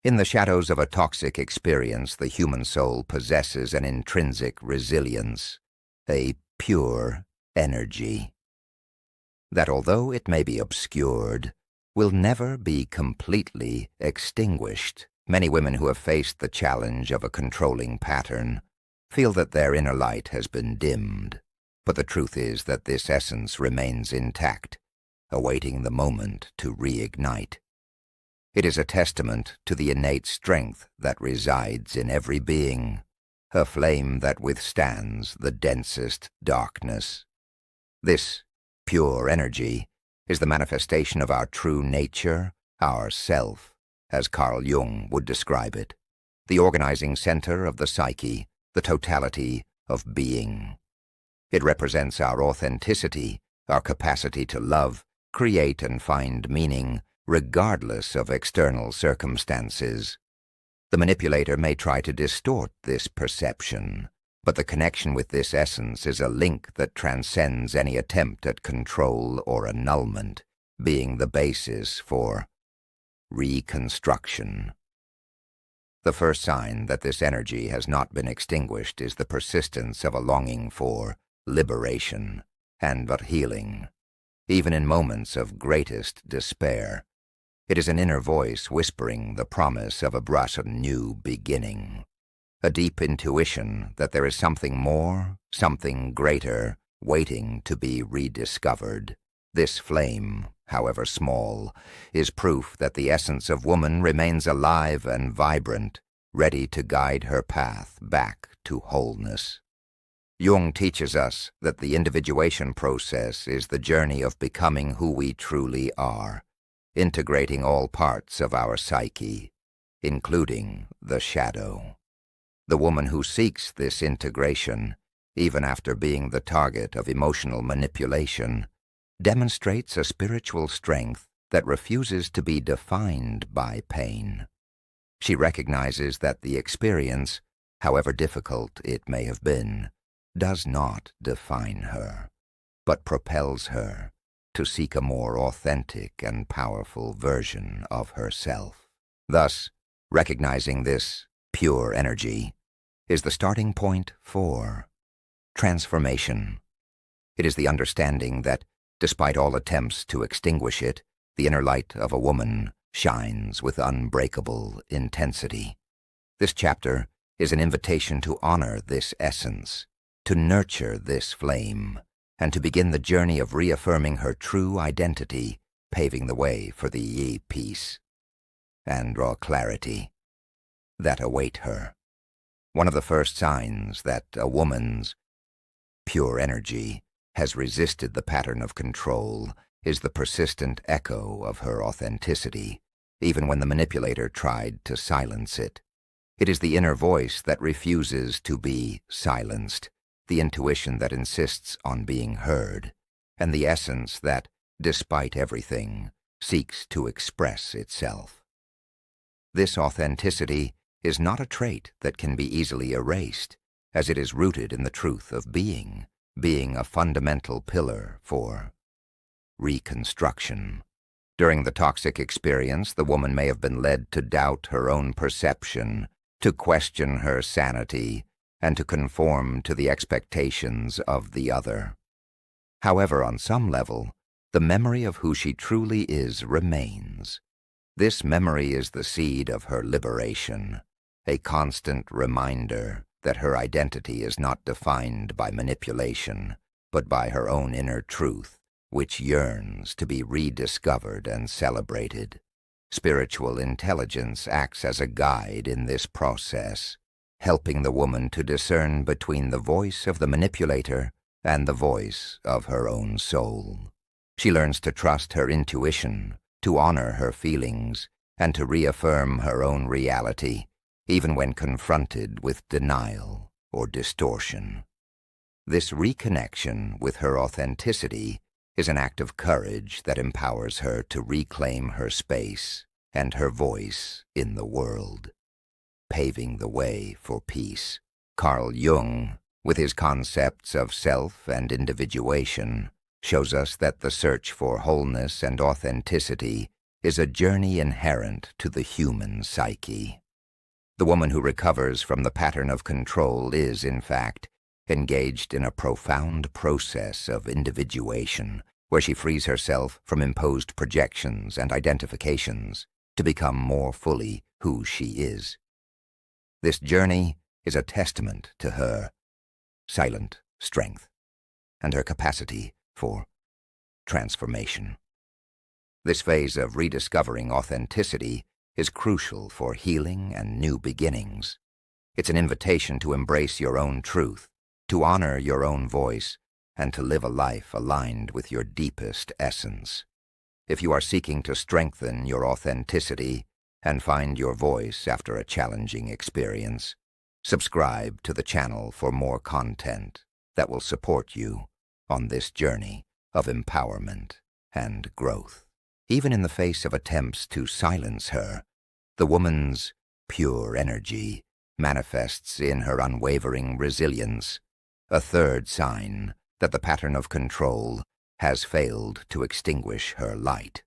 In the shadows of a toxic experience, the human soul possesses an intrinsic resilience, a pure energy, that although it may be obscured, will never be completely extinguished. Many women who have faced the challenge of a controlling pattern feel that their inner light has been dimmed, but the truth is that this essence remains intact, awaiting the moment to reignite. It is a testament to the innate strength that resides in every being, a flame that withstands the densest darkness. This pure energy is the manifestation of our true nature, our self, as Carl Jung would describe it, the organizing center of the psyche, the totality of being. It represents our authenticity, our capacity to love, create, and find meaning, regardless of external circumstances. The manipulator may try to distort this perception, but the connection with this essence is a link that transcends any attempt at control or annulment, being the basis for reconstruction. The first sign that this energy has not been extinguished is the persistence of a longing for liberation and but healing, even in moments of greatest despair. It is an inner voice whispering the promise of a bright new beginning, a deep intuition that there is something more, something greater, waiting to be rediscovered. This flame, however small, is proof that the essence of woman remains alive and vibrant, ready to guide her path back to wholeness. Jung teaches us that the individuation process is the journey of becoming who we truly are, integrating all parts of our psyche, including the shadow. The woman who seeks this integration, even after being the target of emotional manipulation, demonstrates a spiritual strength that refuses to be defined by pain. She recognizes that the experience, however difficult it may have been, does not define her, but propels her to seek a more authentic and powerful version of herself. Thus, recognizing this pure energy is the starting point for transformation. It is the understanding that, despite all attempts to extinguish it, the inner light of a woman shines with unbreakable intensity. This chapter is an invitation to honor this essence, to nurture this flame, and to begin the journey of reaffirming her true identity, paving the way for the peace and clarity that await her. One of the first signs that a woman's pure energy has resisted the pattern of control is the persistent echo of her authenticity, even when the manipulator tried to silence it. It is the inner voice that refuses to be silenced, the intuition that insists on being heard, and the essence that, despite everything, seeks to express itself. This authenticity is not a trait that can be easily erased, as it is rooted in the truth of being a fundamental pillar for reconstruction. During the toxic experience, the woman may have been led to doubt her own perception, to question her sanity, and to conform to the expectations of the other. However, on some level, the memory of who she truly is remains. This memory is the seed of her liberation, a constant reminder that her identity is not defined by manipulation, but by her own inner truth, which yearns to be rediscovered and celebrated. Spiritual intelligence acts as a guide in this process, helping the woman to discern between the voice of the manipulator and the voice of her own soul. She learns to trust her intuition, to honor her feelings, and to reaffirm her own reality, even when confronted with denial or distortion. This reconnection with her authenticity is an act of courage that empowers her to reclaim her space and her voice in the world, paving the way for peace. Carl Jung, with his concepts of self and individuation, shows us that the search for wholeness and authenticity is a journey inherent to the human psyche. The woman who recovers from the pattern of control is, in fact, engaged in a profound process of individuation, where she frees herself from imposed projections and identifications to become more fully who she is. This journey is a testament to her silent strength and her capacity for transformation. This phase of rediscovering authenticity is crucial for healing and new beginnings. It's an invitation to embrace your own truth, to honor your own voice, and to live a life aligned with your deepest essence. If you are seeking to strengthen your authenticity and find your voice after a challenging experience, subscribe to the channel for more content that will support you on this journey of empowerment and growth. Even in the face of attempts to silence her, the woman's pure energy manifests in her unwavering resilience, a third sign that the pattern of control has failed to extinguish her light.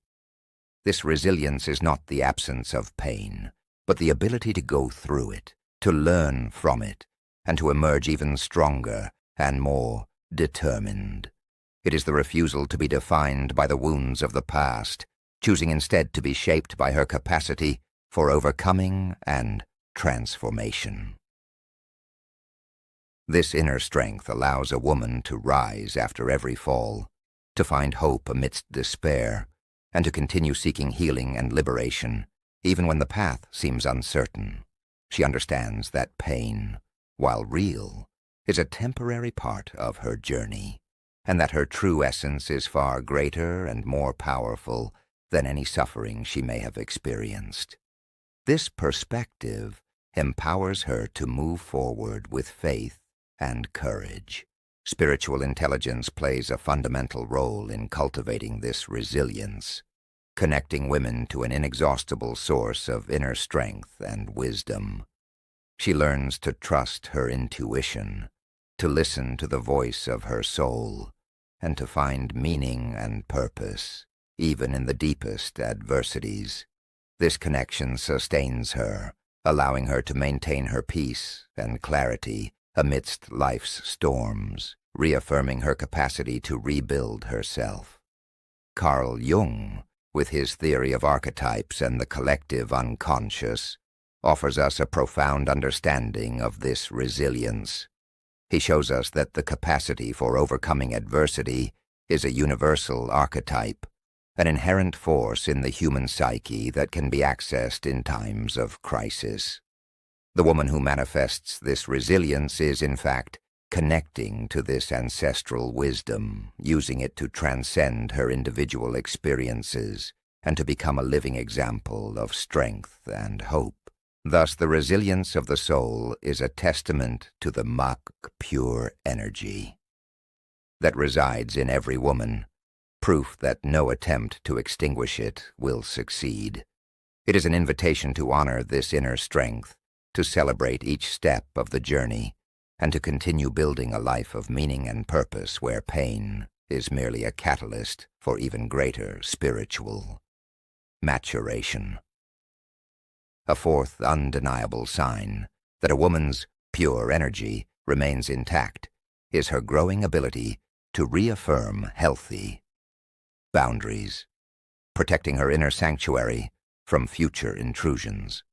This resilience is not the absence of pain, but the ability to go through it, to learn from it, and to emerge even stronger and more determined. It is the refusal to be defined by the wounds of the past, choosing instead to be shaped by her capacity for overcoming and transformation. This inner strength allows a woman to rise after every fall, to find hope amidst despair, and to continue seeking healing and liberation, even when the path seems uncertain. She understands that pain, while real, is a temporary part of her journey, and that her true essence is far greater and more powerful than any suffering she may have experienced. This perspective empowers her to move forward with faith and courage. Spiritual intelligence plays a fundamental role in cultivating this resilience, connecting women to an inexhaustible source of inner strength and wisdom. She learns to trust her intuition, to listen to the voice of her soul, and to find meaning and purpose, even in the deepest adversities. This connection sustains her, allowing her to maintain her peace and clarity amidst life's storms, reaffirming her capacity to rebuild herself. Carl Jung, with his theory of archetypes and the collective unconscious, offers us a profound understanding of this resilience. He shows us that the capacity for overcoming adversity is a universal archetype, an inherent force in the human psyche that can be accessed in times of crisis. The woman who manifests this resilience is, in fact, connecting to this ancestral wisdom, using it to transcend her individual experiences and to become a living example of strength and hope. Thus, the resilience of the soul is a testament to the Mach pure energy that resides in every woman, proof that no attempt to extinguish it will succeed. It is an invitation to honor this inner strength, to celebrate each step of the journey, and to continue building a life of meaning and purpose where pain is merely a catalyst for even greater spiritual maturation. A fourth undeniable sign that a woman's pure energy remains intact is her growing ability to reaffirm healthy boundaries, protecting her inner sanctuary from future intrusions.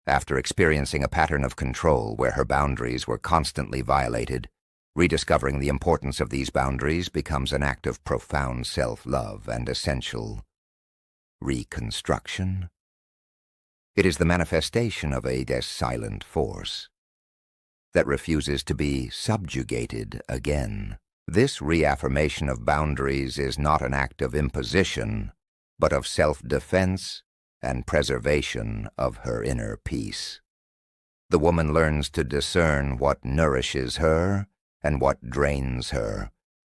After experiencing a pattern of control where her boundaries were constantly violated, rediscovering the importance of these boundaries becomes an act of profound self-love and essential reconstruction. It is the manifestation of a silent force that refuses to be subjugated again. This reaffirmation of boundaries is not an act of imposition, but of self-defense and preservation of her inner peace. The woman learns to discern what nourishes her and what drains her,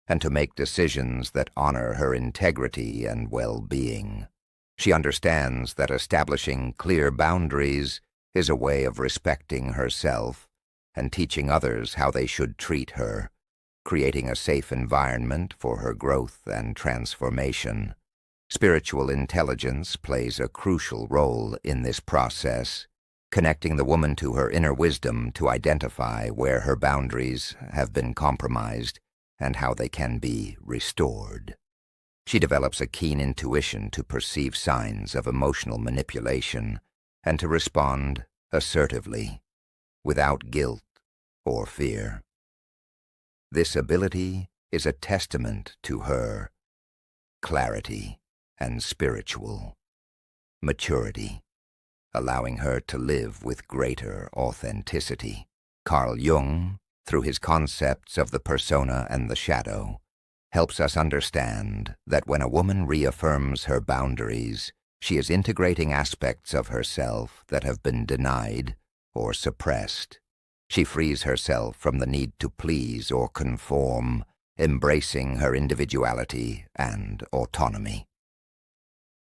and to make decisions that honor her integrity and well-being. She understands that establishing clear boundaries is a way of respecting herself and teaching others how they should treat her, creating a safe environment for her growth and transformation. Spiritual intelligence plays a crucial role in this process, connecting the woman to her inner wisdom to identify where her boundaries have been compromised and how they can be restored. She develops a keen intuition to perceive signs of emotional manipulation and to respond assertively, without guilt or fear. This ability is a testament to her clarity and spiritual maturity, allowing her to live with greater authenticity. Carl Jung, through his concepts of the persona and the shadow, helps us understand that when a woman reaffirms her boundaries, she is integrating aspects of herself that have been denied or suppressed. She frees herself from the need to please or conform, embracing her individuality and autonomy.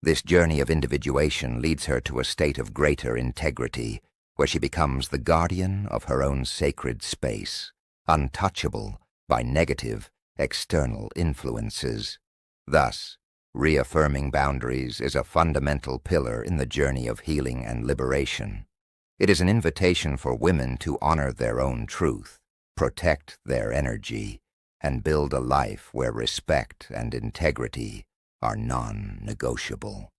This journey of individuation leads her to a state of greater integrity, where she becomes the guardian of her own sacred space, untouchable by negative external influences. Thus, reaffirming boundaries is a fundamental pillar in the journey of healing and liberation. It is an invitation for women to honor their own truth, protect their energy, and build a life where respect and integrity are non-negotiable.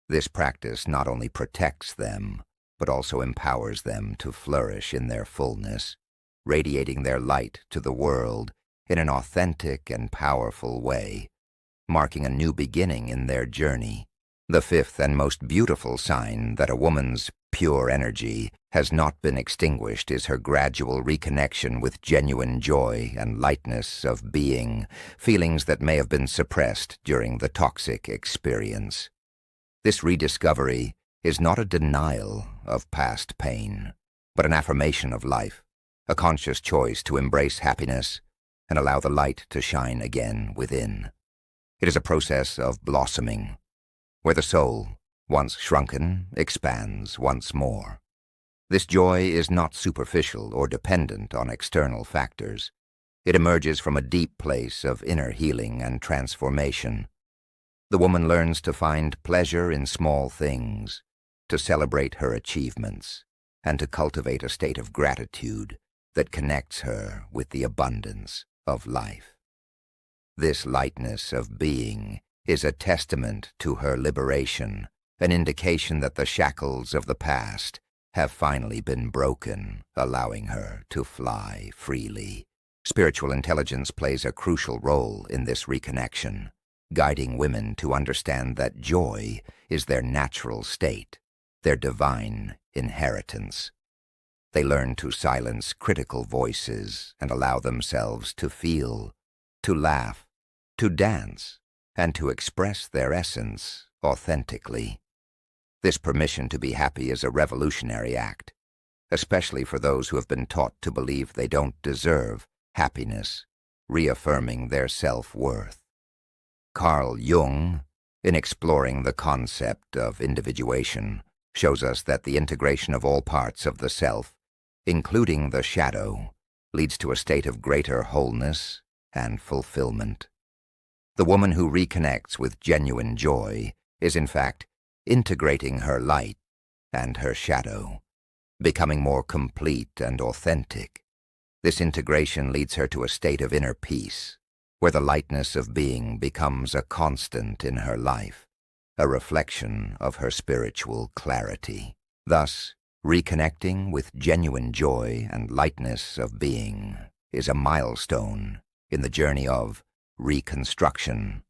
This practice not only protects them, but also empowers them to flourish in their fullness, radiating their light to the world in an authentic and powerful way, marking a new beginning in their journey. The fifth and most beautiful sign that a woman's pure energy has not been extinguished is her gradual reconnection with genuine joy and lightness of being, feelings that may have been suppressed during the toxic experience. This rediscovery is not a denial of past pain, but an affirmation of life, a conscious choice to embrace happiness and allow the light to shine again within. It is a process of blossoming, where the soul, once shrunken, expands once more. This joy is not superficial or dependent on external factors. It emerges from a deep place of inner healing and transformation. The woman learns to find pleasure in small things, to celebrate her achievements, and to cultivate a state of gratitude that connects her with the abundance of life. This lightness of being is a testament to her liberation, an indication that the shackles of the past have finally been broken, allowing her to fly freely. Spiritual intelligence plays a crucial role in this reconnection, guiding women to understand that joy is their natural state, their divine inheritance. They learn to silence critical voices and allow themselves to feel, to laugh, to dance, and to express their essence authentically. This permission to be happy is a revolutionary act, especially for those who have been taught to believe they don't deserve happiness, reaffirming their self-worth. Carl Jung, in exploring the concept of individuation, shows us that the integration of all parts of the self, including the shadow, leads to a state of greater wholeness and fulfillment. The woman who reconnects with genuine joy is, in fact, integrating her light and her shadow, becoming more complete and authentic. This integration leads her to a state of inner peace, where the lightness of being becomes a constant in her life, a reflection of her spiritual clarity. Thus, reconnecting with genuine joy and lightness of being is a milestone in the journey of reconstruction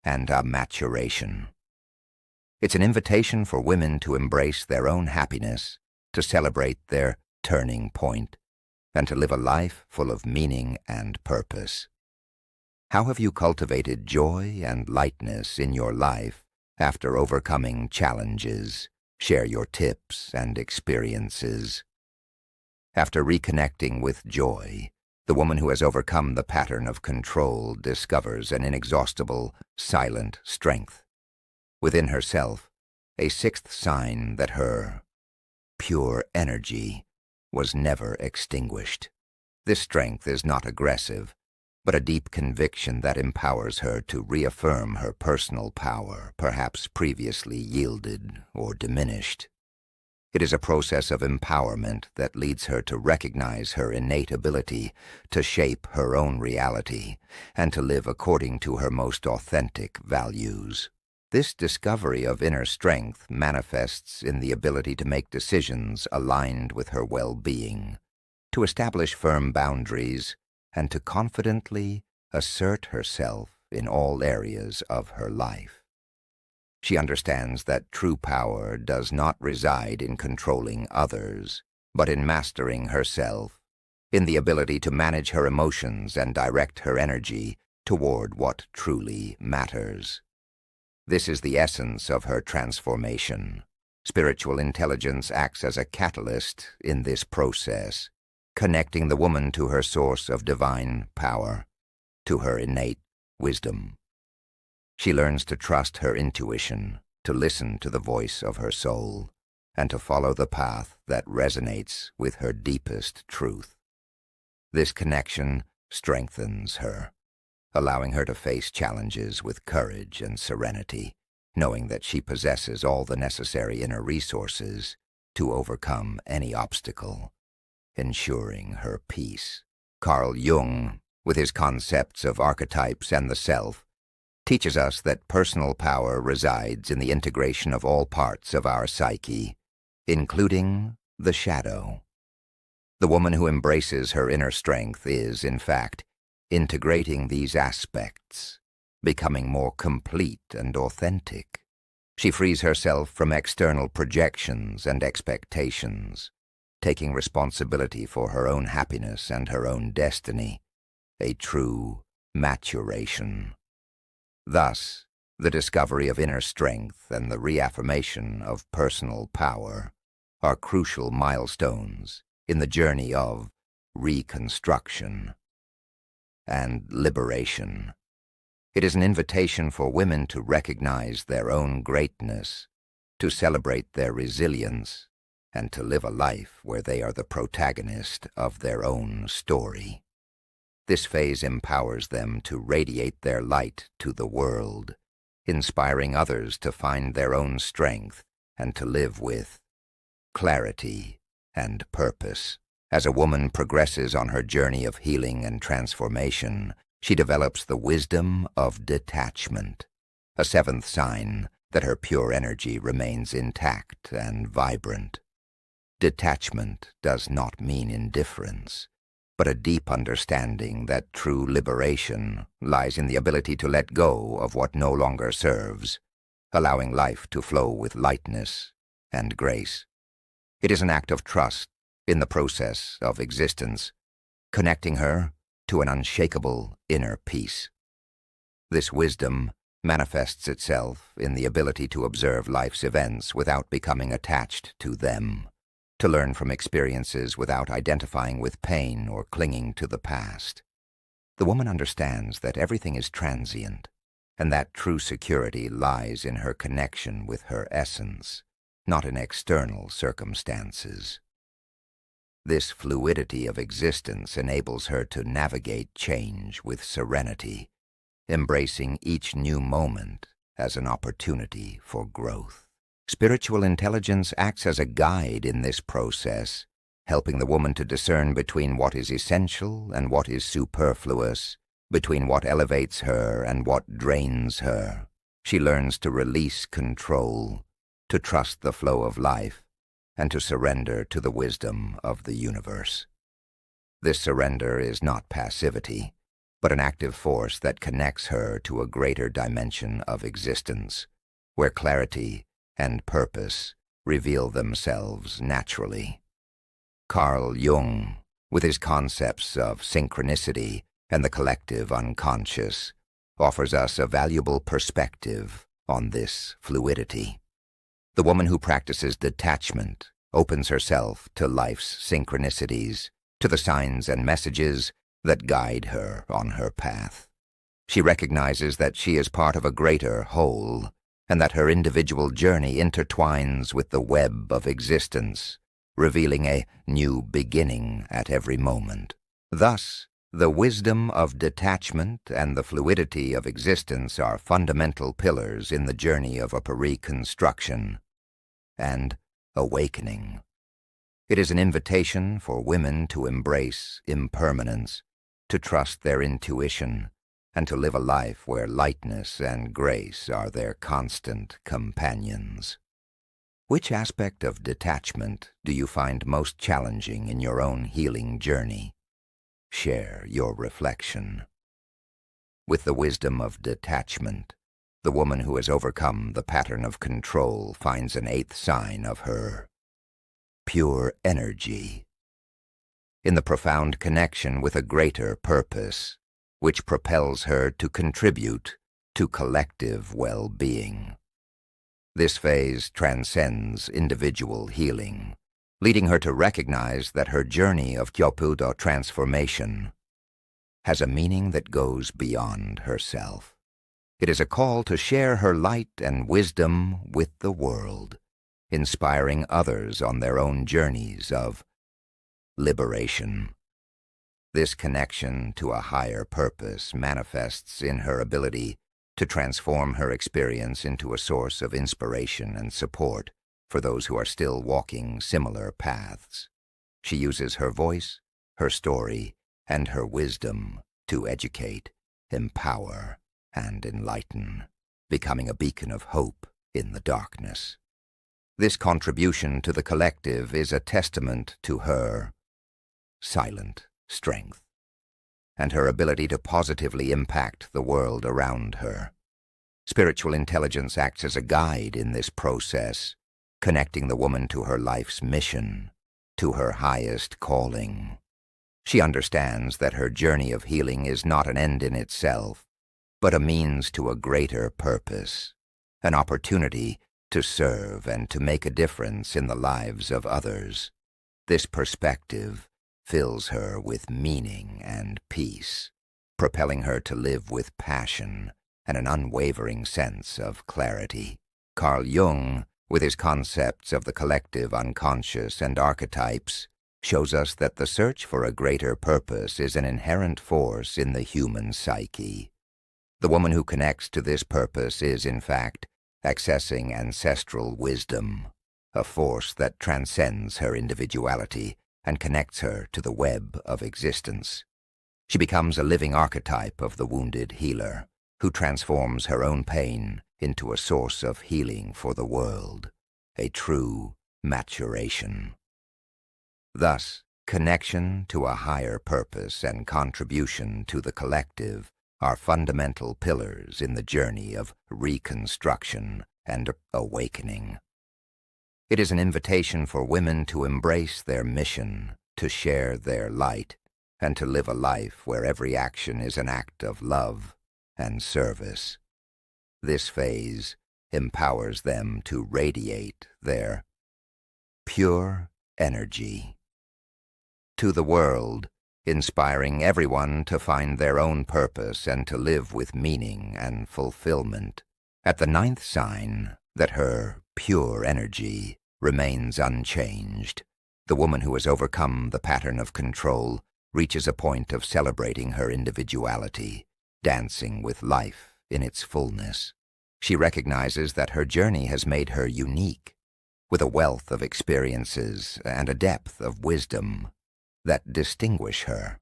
and maturation. It's an invitation for women to embrace their own happiness, to celebrate their turning point, and to live a life full of meaning and purpose. How have you cultivated joy and lightness in your life after overcoming challenges? Share your tips and experiences. After reconnecting with joy, the woman who has overcome the pattern of control discovers an inexhaustible, silent strength within herself, a sixth sign that her pure energy was never extinguished. This strength is not aggressive, but a deep conviction that empowers her to reaffirm her personal power, perhaps previously yielded or diminished. It is a process of empowerment that leads her to recognize her innate ability to shape her own reality and to live according to her most authentic values. This discovery of inner strength manifests in the ability to make decisions aligned with her well-being, to establish firm boundaries, and to confidently assert herself in all areas of her life. She understands that true power does not reside in controlling others, but in mastering herself, in the ability to manage her emotions and direct her energy toward what truly matters. This is the essence of her transformation. Spiritual intelligence acts as a catalyst in this process, connecting the woman to her source of divine power, to her innate wisdom. She learns to trust her intuition, to listen to the voice of her soul, and to follow the path that resonates with her deepest truth. This connection strengthens her, allowing her to face challenges with courage and serenity, knowing that she possesses all the necessary inner resources to overcome any obstacle, ensuring her peace. Carl Jung, with his concepts of archetypes and the self, teaches us that personal power resides in the integration of all parts of our psyche, including the shadow. The woman who embraces her inner strength is, in fact, integrating these aspects, becoming more complete and authentic. She frees herself from external projections and expectations, taking responsibility for her own happiness and her own destiny, a true maturation. Thus, the discovery of inner strength and the reaffirmation of personal power are crucial milestones in the journey of reconstruction and liberation. It is an invitation for women to recognize their own greatness, to celebrate their resilience, and to live a life where they are the protagonist of their own story. This phase empowers them to radiate their light to the world, inspiring others to find their own strength and to live with clarity and purpose. As a woman progresses on her journey of healing and transformation, she develops the wisdom of detachment, a seventh sign that her pure energy remains intact and vibrant. Detachment does not mean indifference, but a deep understanding that true liberation lies in the ability to let go of what no longer serves, allowing life to flow with lightness and grace. It is an act of trust in the process of existence, connecting her to an unshakable inner peace. This wisdom manifests itself in the ability to observe life's events without becoming attached to them, to learn from experiences without identifying with pain or clinging to the past. The woman understands that everything is transient, and that true security lies in her connection with her essence, not in external circumstances. This fluidity of existence enables her to navigate change with serenity, embracing each new moment as an opportunity for growth. Spiritual intelligence acts as a guide in this process, helping the woman to discern between what is essential and what is superfluous, between what elevates her and what drains her. She learns to release control, to trust the flow of life, and to surrender to the wisdom of the universe. This surrender is not passivity, but an active force that connects her to a greater dimension of existence, where clarity and purpose reveal themselves naturally. Carl Jung, with his concepts of synchronicity and the collective unconscious, offers us a valuable perspective on this fluidity. The woman who practices detachment opens herself to life's synchronicities, to the signs and messages that guide her on her path. She recognizes that she is part of a greater whole, and that her individual journey intertwines with the web of existence, revealing a new beginning at every moment. Thus, The wisdom of detachment and the fluidity of existence are fundamental pillars in the journey of a reconstruction and awakening. It is an invitation for women to embrace impermanence, to trust their intuition, and to live a life where lightness and grace are their constant companions. Which aspect of detachment do you find most challenging in your own healing journey? Share your reflection. With the wisdom of detachment, the woman who has overcome the pattern of control finds an eighth sign of her pure energy. In the profound connection with a greater purpose, which propels her to contribute to collective well-being. This phase transcends individual healing, leading her to recognize that her journey of Kyopudo transformation has a meaning that goes beyond herself. It is a call to share her light and wisdom with the world, inspiring others on their own journeys of liberation. This connection to a higher purpose manifests in her ability to transform her experience into a source of inspiration and support for those who are still walking similar paths. She uses her voice, her story, and her wisdom to educate, empower, and enlighten, becoming a beacon of hope in the darkness. This contribution to the collective is a testament to her silent strength and her ability to positively impact the world around her. Spiritual intelligence acts as a guide in this process, connecting the woman to her life's mission, to her highest calling. She understands that her journey of healing is not an end in itself, but a means to a greater purpose, an opportunity to serve and to make a difference in the lives of others. This perspective fills her with meaning and peace, propelling her to live with passion and an unwavering sense of clarity. Carl Jung, with his concepts of the collective unconscious and archetypes, shows us that the search for a greater purpose is an inherent force in the human psyche. The woman who connects to this purpose is, in fact, accessing ancestral wisdom, a force that transcends her individuality and connects her to the web of existence. She becomes a living archetype of the wounded healer, who transforms her own pain into a source of healing for the world, a true maturation. Thus, connection to a higher purpose and contribution to the collective are fundamental pillars in the journey of reconstruction and awakening. It is an invitation for women to embrace their mission, to share their light, and to live a life where every action is an act of love and service. This phase empowers them to radiate their pure energy to the world, inspiring everyone to find their own purpose and to live with meaning and fulfillment. At the ninth sign that her pure energy remains unchanged, the woman who has overcome the pattern of control reaches a point of celebrating her individuality, dancing with life in its fullness. She recognizes that her journey has made her unique, with a wealth of experiences and a depth of wisdom that distinguish her.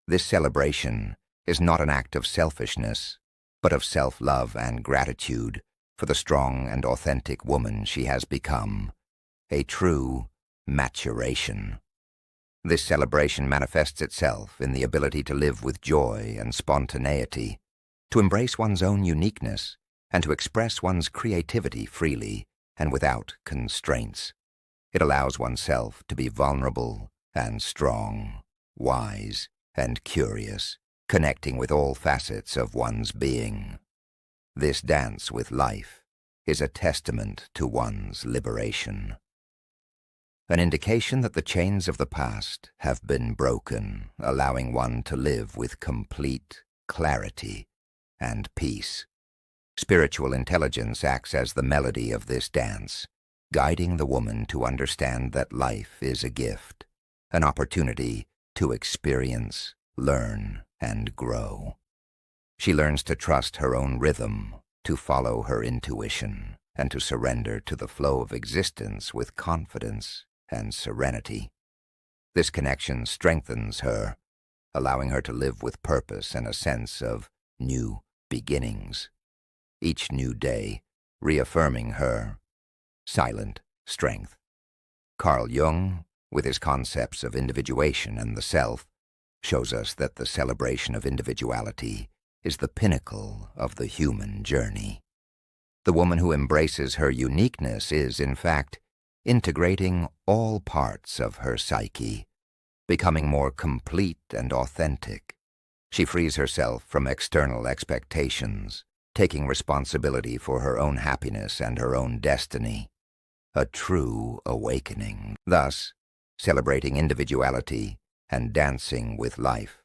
This celebration is not an act of selfishness, but of self-love and gratitude for the strong and authentic woman she has become, a true maturation. This celebration manifests itself in the ability to live with joy and spontaneity, to embrace one's own uniqueness, and to express one's creativity freely and without constraints. It allows oneself to be vulnerable and strong, wise and curious, connecting with all facets of one's being. This dance with life is a testament to one's liberation, an indication that the chains of the past have been broken, allowing one to live with complete clarity and peace. Spiritual intelligence acts as the melody of this dance, guiding the woman to understand that life is a gift, an opportunity to experience, learn, and grow. She learns to trust her own rhythm, to follow her intuition, and to surrender to the flow of existence with confidence and serenity. This connection strengthens her, allowing her to live with purpose and a sense of new beginnings. Each new day reaffirming her silent strength. Carl Jung, with his concepts of individuation and the self, shows us that the celebration of individuality is the pinnacle of the human journey. The woman who embraces her uniqueness is, in fact, integrating all parts of her psyche, becoming more complete and authentic. She frees herself from external expectations, taking responsibility for her own happiness and her own destiny. A true awakening. Thus, celebrating individuality and dancing with life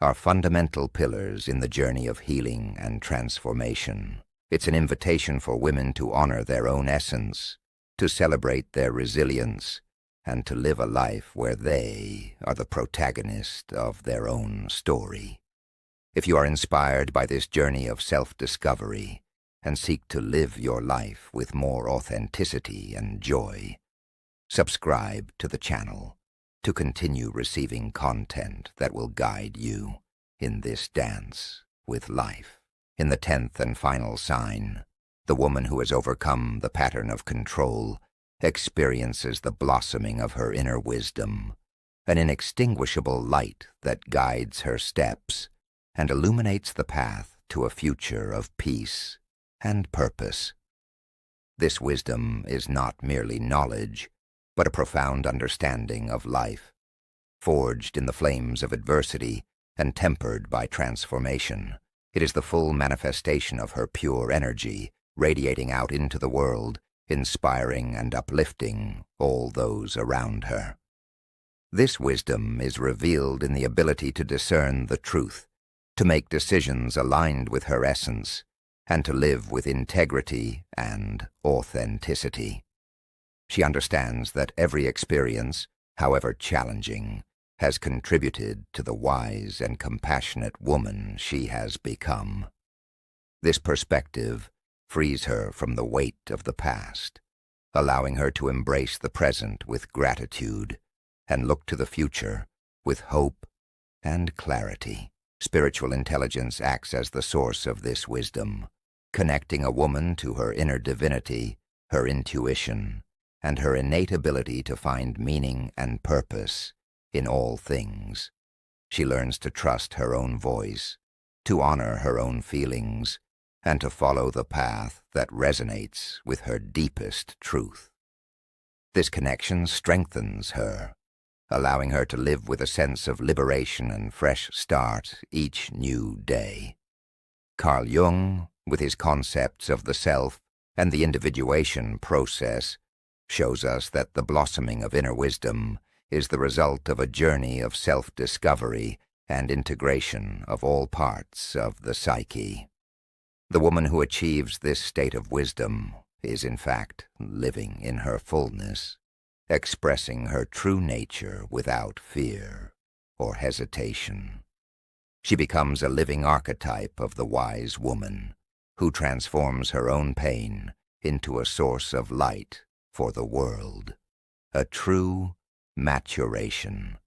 are fundamental pillars in the journey of healing and transformation. It's an invitation for women to honor their own essence, to celebrate their resilience, and to live a life where they are the protagonist of their own story. If you are inspired by this journey of self-discovery and seek to live your life with more authenticity and joy, subscribe to the channel to continue receiving content that will guide you in this dance with life. In the 10th and final sign, the woman who has overcome the pattern of control experiences the blossoming of her inner wisdom, an inextinguishable light that guides her steps and illuminates the path to a future of peace and purpose. This wisdom is not merely knowledge, but a profound understanding of life, forged in the flames of adversity and tempered by transformation. It is the full manifestation of her pure energy, radiating out into the world, inspiring and uplifting all those around her. This wisdom is revealed in the ability to discern the truth, to make decisions aligned with her essence, and to live with integrity and authenticity. She understands that every experience, however challenging, has contributed to the wise and compassionate woman she has become. This perspective frees her from the weight of the past, allowing her to embrace the present with gratitude and look to the future with hope and clarity. Spiritual intelligence acts as the source of this wisdom, connecting a woman to her inner divinity, her intuition, and her innate ability to find meaning and purpose in all things. She learns to trust her own voice, to honor her own feelings, and to follow the path that resonates with her deepest truth. This connection strengthens her, allowing her to live with a sense of liberation and fresh start each new day. Carl Jung, with his concepts of the self and the individuation process, shows us that the blossoming of inner wisdom is the result of a journey of self-discovery and integration of all parts of the psyche. The woman who achieves this state of wisdom is, in fact, living in her fullness, expressing her true nature without fear or hesitation. She becomes a living archetype of the wise woman who transforms her own pain into a source of light for the world, a true maturation.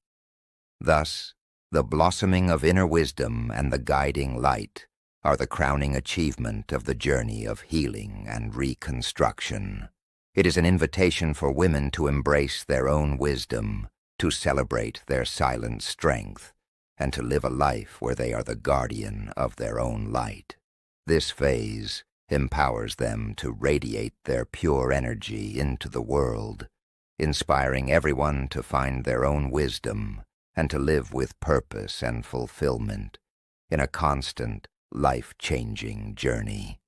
Thus, the blossoming of inner wisdom and the guiding light are the crowning achievement of the journey of healing and reconstruction. It is an invitation for women to embrace their own wisdom, to celebrate their silent strength, and to live a life where they are the guardian of their own light. This phase empowers them to radiate their pure energy into the world, inspiring everyone to find their own wisdom and to live with purpose and fulfillment in a constant, life-changing journey.